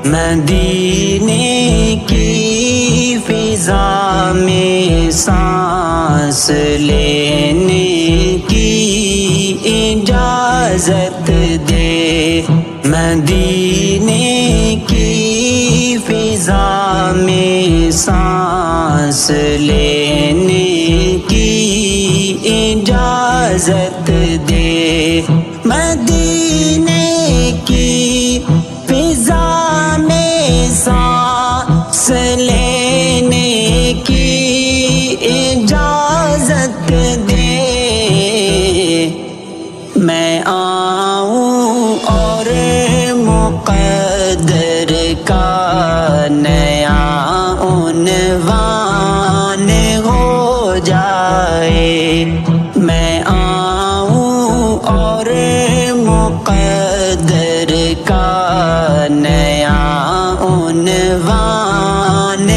مدینے کی فضا میں سانس لینے کی اجازت دے، مدینے کی فضا میں سانس لینے کی اجازت دے، مدینے کی فضا میں سانس لینے کی اجازت دے، میں آؤں اور مقدر کا نیا عنوان ہو جائے، میں آؤں اور مقدر کا نیا عنوان